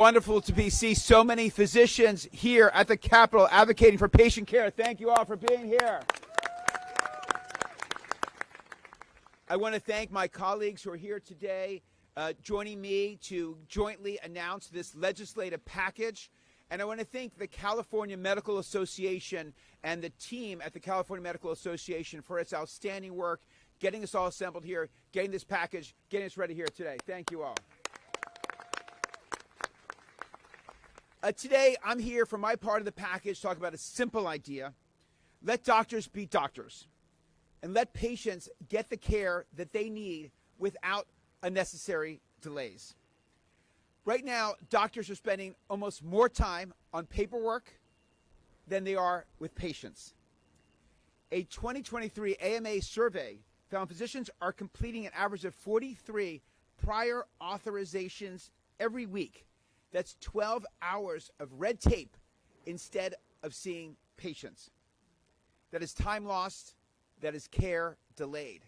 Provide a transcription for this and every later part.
Wonderful to see so many physicians here at the Capitol advocating for patient care. Thank you all for being here. I want to thank my colleagues who are here today, joining me to jointly announce this legislative package. And I want to thank the California Medical Association and the team at the California Medical Association for its outstanding work, getting us all assembled here, getting this package, getting us ready here today. Thank you all. Today, I'm here for my part of the package to talk about a simple idea. Let doctors be doctors, and let patients get the care that they need without unnecessary delays. Right now, doctors are spending almost more time on paperwork than they are with patients. A 2023 AMA survey found physicians are completing an average of 43 prior authorizations every week. That's 12 hours of red tape instead of seeing patients. That is time lost. That is care delayed.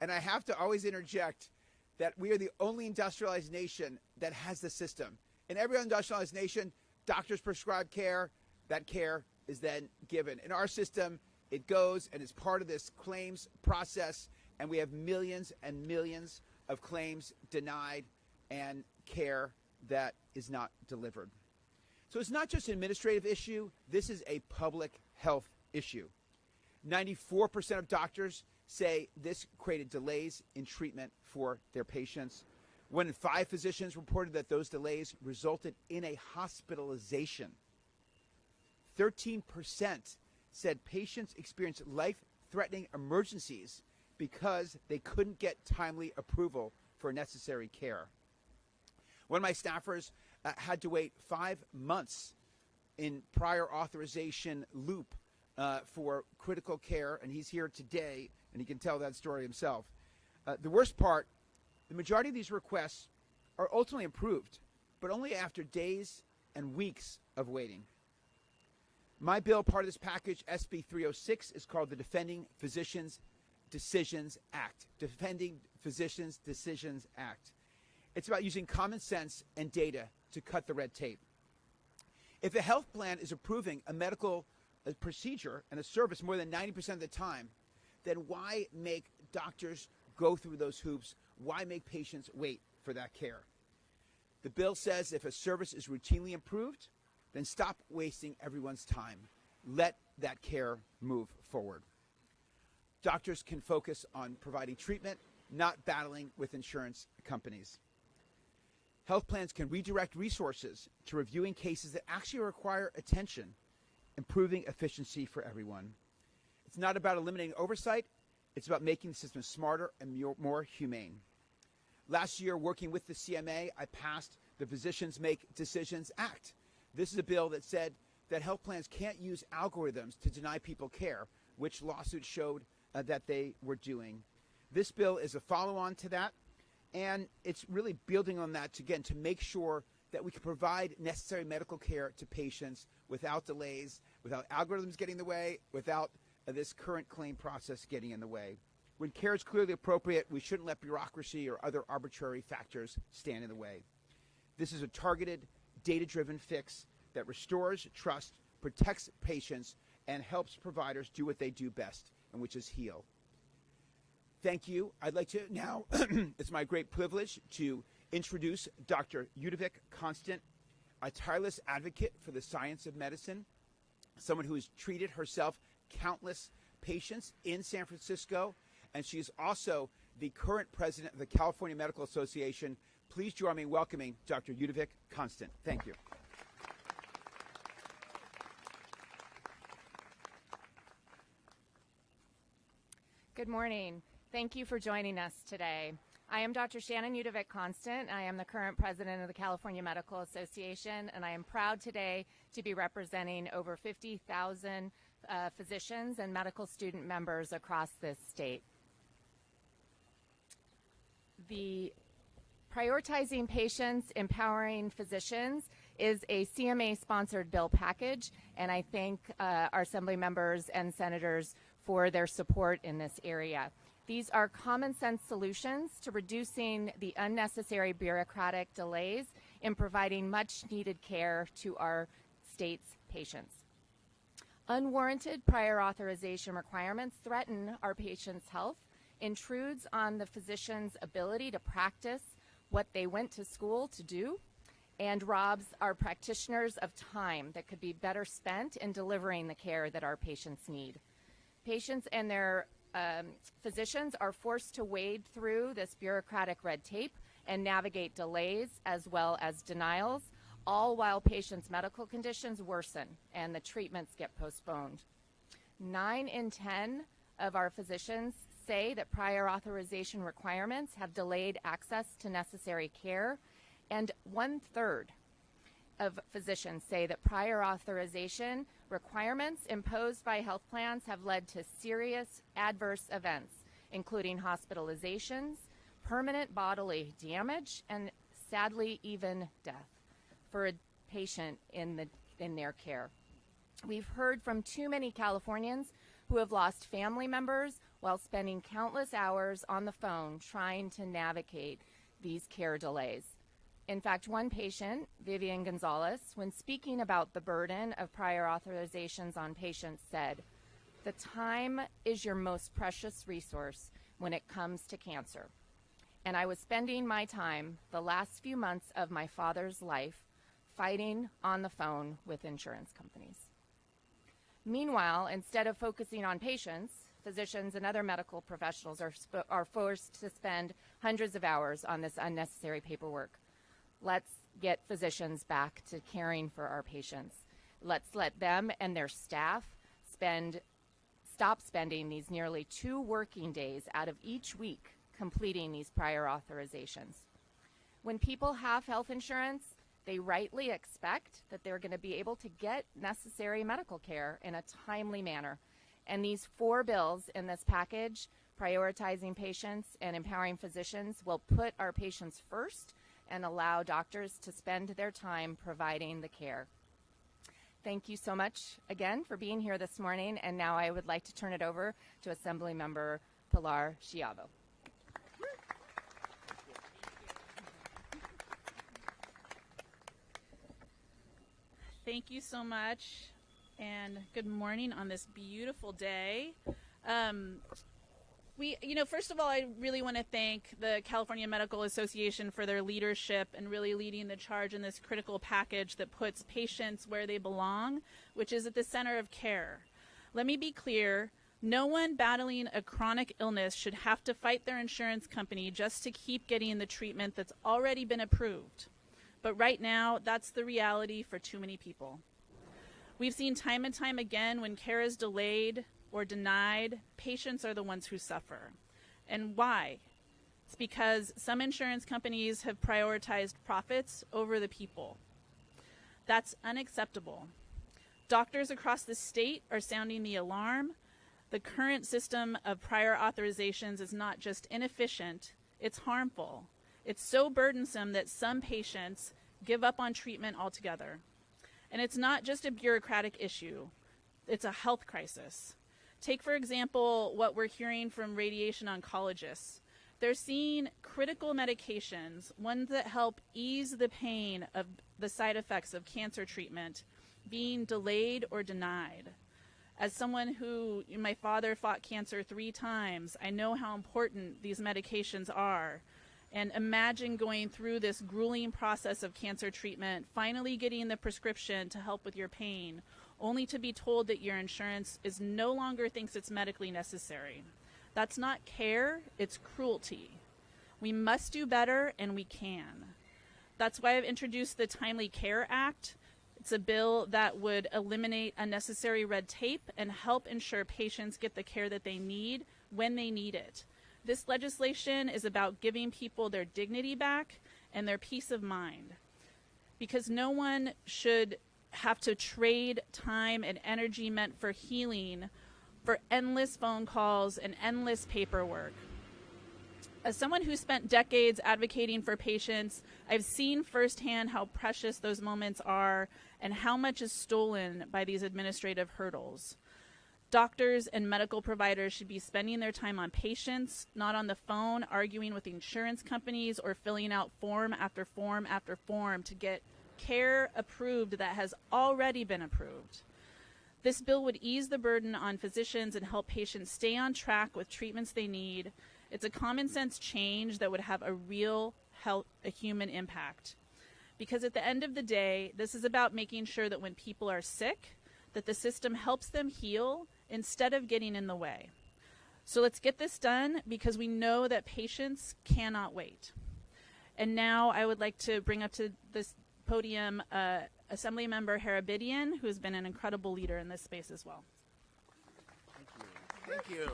And I have to always interject that we are the only industrialized nation that has the system. In every industrialized nation, doctors prescribe care. That care is then given. In our system, it goes and is part of this claims process, and we have millions and millions of claims denied and care that is not delivered. So it's not just an administrative issue. This is a public health issue. 94% of doctors say this created delays in treatment for their patients. 1 in 5 physicians reported that those delays resulted in a hospitalization. 13% said patients experienced life-threatening emergencies because they couldn't get timely approval for necessary care. One of my staffers had to wait 5 months in prior authorization loop for critical care, and he's here today, and he can tell that story himself. The worst part, the majority of these requests are ultimately approved, but only after days and weeks of waiting. My bill, part of this package, SB 306, is called the Defending Physicians Decisions Act. Defending Physicians Decisions Act. It's about using common sense and data to cut the red tape. If a health plan is approving a medical procedure and a service more than 90% of the time, then why make doctors go through those hoops? Why make patients wait for that care? The bill says if a service is routinely improved, then stop wasting everyone's time. Let that care move forward. Doctors can focus on providing treatment, not battling with insurance companies. Health plans can redirect resources to reviewing cases that actually require attention, improving efficiency for everyone. It's not about eliminating oversight. It's about making the system smarter and more humane. Last year, working with the CMA, I passed the Physicians Make Decisions Act. This is a bill that said that health plans can't use algorithms to deny people care, which lawsuits showed that they were doing. This bill is a follow-on to that. And it's really building on that, again, to make sure that we can provide necessary medical care to patients without delays, without algorithms getting in the way, without this current claim process getting in the way. When care is clearly appropriate, we shouldn't let bureaucracy or other arbitrary factors stand in the way. This is a targeted, data-driven fix that restores trust, protects patients, and helps providers do what they do best, and which is heal. Thank you. I'd like to now, it's my great privilege to introduce Dr. Ludovic Constant, a tireless advocate for the science of medicine, someone who has treated herself countless patients in San Francisco, and she is also the current president of the California Medical Association. Please join me in welcoming Dr. Ludovic Constant. Thank you. Good morning. Thank you for joining us today. I am Dr. Shannon Ludovic Constant. I am the current president of the California Medical Association, and I am proud today to be representing over 50,000 physicians and medical student members across this state. The Prioritizing Patients, Empowering Physicians is a CMA-sponsored bill package, and I thank our Assembly members and senators for their support in this area. These are common sense solutions to reducing the unnecessary bureaucratic delays in providing much needed care to our state's patients. Unwarranted prior authorization requirements threaten our patients' health, intrudes on the physician's ability to practice what they went to school to do, and robs our practitioners of time that could be better spent in delivering the care that our patients need. Patients and their physicians are forced to wade through this bureaucratic red tape and navigate delays as well as denials, all while patients' medical conditions worsen and the treatments get postponed. 9 in 10 of our physicians say that prior authorization requirements have delayed access to necessary care, and 1/3 of physicians say that prior authorization requirements imposed by health plans have led to serious adverse events, including hospitalizations, permanent bodily damage, and sadly even death for a patient in their care. We've heard from too many Californians who have lost family members while spending countless hours on the phone trying to navigate these care delays. In fact, one patient, Vivian Gonzalez, when speaking about the burden of prior authorizations on patients, said, "The time is your most precious resource when it comes to cancer. And I was spending my time the last few months of my father's life fighting on the phone with insurance companies." Meanwhile, instead of focusing on patients, physicians and other medical professionals are forced to spend hundreds of hours on this unnecessary paperwork. Let's get physicians back to caring for our patients. Let's let them and their staff stop spending these nearly 2 working days out of each week completing these prior authorizations. When people have health insurance, they rightly expect that they're going to be able to get necessary medical care in a timely manner. And these 4 bills in this package, prioritizing patients and empowering physicians, will put our patients first and allow doctors to spend their time providing the care. Thank you so much again for being here this morning, and now I would like to turn it over to Assemblymember Pilar Schiavo. Thank you so much, and good morning on this beautiful day. First of all, I really want to thank the California Medical Association for their leadership and really leading the charge in this critical package that puts patients where they belong, which is at the center of care. Let me be clear, no one battling a chronic illness should have to fight their insurance company just to keep getting the treatment that's already been approved. But right now, that's the reality for too many people. We've seen time and time again when care is delayed or denied, patients are the ones who suffer. And why? It's because some insurance companies have prioritized profits over the people. That's unacceptable. Doctors across the state are sounding the alarm. The current system of prior authorizations is not just inefficient, it's harmful. It's so burdensome that some patients give up on treatment altogether. And it's not just a bureaucratic issue, it's a health crisis. Take, for example, what we're hearing from radiation oncologists. They're seeing critical medications, ones that help ease the pain of the side effects of cancer treatment, being delayed or denied. As someone who, my father fought cancer 3 times, I know how important these medications are. And imagine going through this grueling process of cancer treatment, finally getting the prescription to help with your pain, only to be told that your insurance no longer thinks it's medically necessary. That's not care, it's cruelty. We must do better, and we can. That's why I've introduced the Timely Care Act. It's a bill that would eliminate unnecessary red tape and help ensure patients get the care that they need when they need it. This legislation is about giving people their dignity back and their peace of mind, because no one should have to trade time and energy meant for healing for endless phone calls and endless paperwork. As someone who spent decades advocating for patients, I've seen firsthand how precious those moments are and how much is stolen by these administrative hurdles. Doctors and medical providers should be spending their time on patients, not on the phone, arguing with insurance companies or filling out form after form after form to get care approved that has already been approved. This bill would ease the burden on physicians and help patients stay on track with treatments they need. It's a common sense change that would have a real a human impact. Because at the end of the day, this is about making sure that when people are sick, that the system helps them heal instead of getting in the way. So let's get this done because we know that patients cannot wait. And now I would like to bring up to this podium Assemblymember Harabidian, who has been an incredible leader in this space as well. Thank you.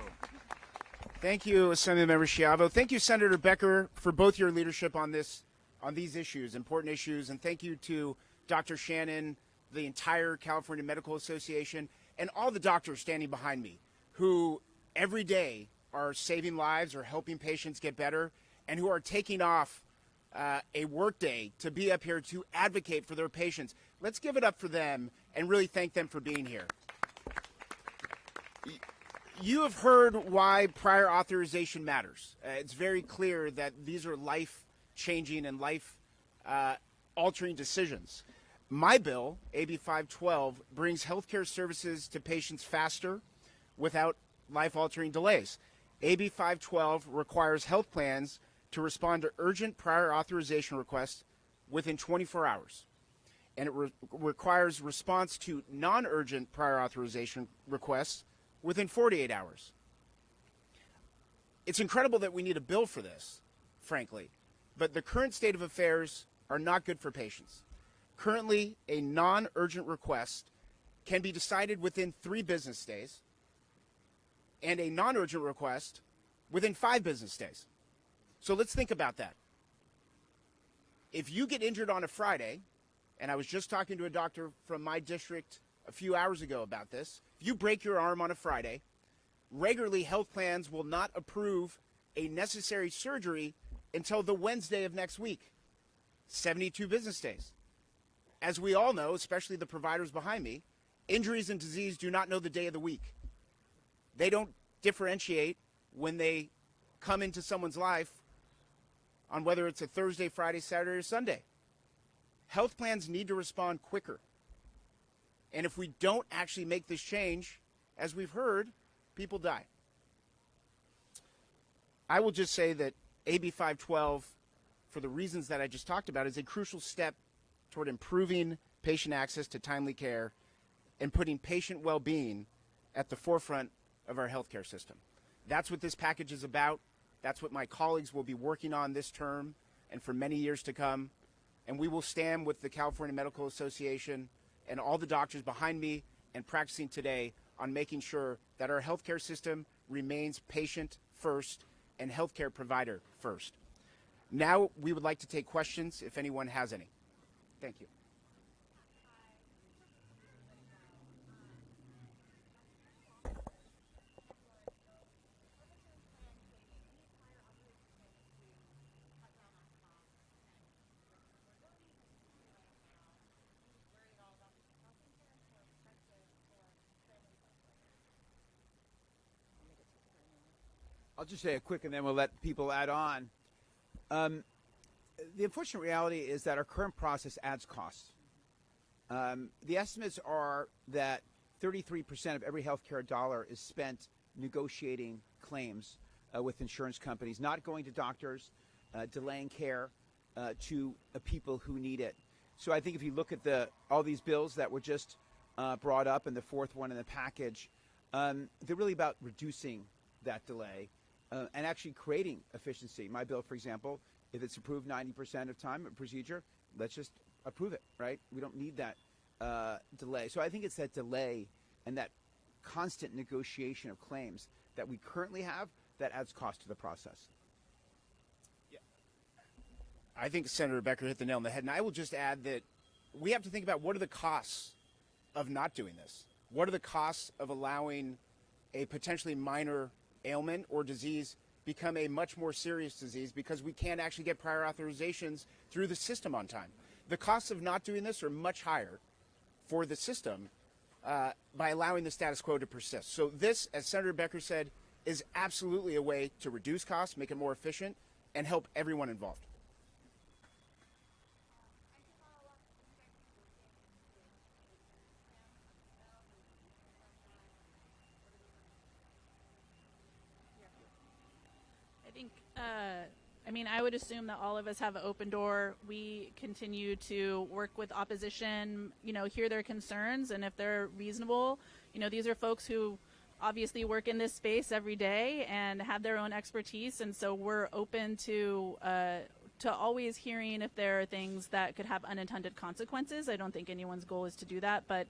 Thank you, Assemblymember Schiavo. Thank you, Senator Becker, for both your leadership on these issues, important issues, and thank you to Dr. Shannon, the entire California Medical Association, and all the doctors standing behind me who every day are saving lives or helping patients get better and who are taking off a work day to be up here to advocate for their patients. Let's give it up for them and really thank them for being here. You have heard why prior authorization matters. It's very clear that these are life-changing and life-altering decisions. My bill, AB 512, brings healthcare services to patients faster without life-altering delays. AB 512 requires health plans to respond to urgent prior authorization requests within 24 hours. And it requires response to non-urgent prior authorization requests within 48 hours. It's incredible that we need a bill for this, frankly, but the current state of affairs are not good for patients. Currently, a non-urgent request can be decided within 3 business days, and a non-urgent request within 5 business days. So let's think about that. If you get injured on a Friday, and I was just talking to a doctor from my district a few hours ago about this, if you break your arm on a Friday, regularly health plans will not approve a necessary surgery until the Wednesday of next week, 72 business days. As we all know, especially the providers behind me, injuries and disease do not know the day of the week. They don't differentiate when they come into someone's life on whether it's a Thursday, Friday, Saturday, or Sunday. Health plans need to respond quicker. And if we don't actually make this change, as we've heard, people die. I will just say that AB 512, for the reasons that I just talked about, is a crucial step toward improving patient access to timely care and putting patient well-being at the forefront of our healthcare system. That's what this package is about. That's what my colleagues will be working on this term and for many years to come. And we will stand with the California Medical Association and all the doctors behind me and practicing today on making sure that our healthcare system remains patient first and healthcare provider first. Now we would like to take questions if anyone has any. Thank you. I'll just say a quick and then we'll let people add on. The unfortunate reality is that our current process adds costs. The estimates are that 33% of every healthcare dollar is spent negotiating claims with insurance companies, not going to doctors, delaying care to people who need it. So I think if you look at all these bills that were just brought up and the fourth one in the package, they're really about reducing that delay and actually creating efficiency. My bill, for example, if it's approved 90% of time, a procedure, let's just approve it, right? We don't need that delay. So I think it's that delay and that constant negotiation of claims that we currently have that adds cost to the process. Yeah. I think Senator Becker hit the nail on the head. And I will just add that we have to think about what are the costs of not doing this? What are the costs of allowing a potentially minor ailment or disease become a much more serious disease because we can't actually get prior authorizations through the system on time? The costs of not doing this are much higher for the system by allowing the status quo to persist. So this, as Senator Becker said, is absolutely a way to reduce costs, make it more efficient, and help everyone involved. I think, I would assume that all of us have an open door. We continue to work with opposition, hear their concerns, and if they're reasonable, these are folks who obviously work in this space every day and have their own expertise, and so we're open to always hearing if there are things that could have unintended consequences. I don't think anyone's goal is to do that, but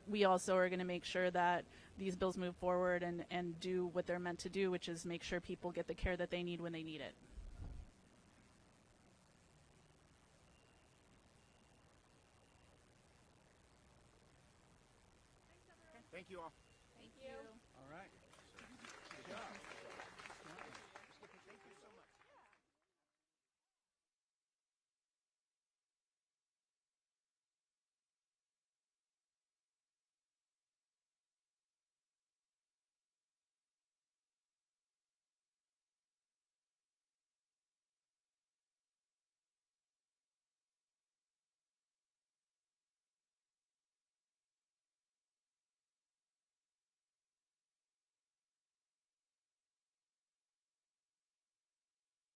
we also are going to make sure that these bills move forward and do what they're meant to do, which is make sure people get the care that they need when they need it. Thank you all. Thank you.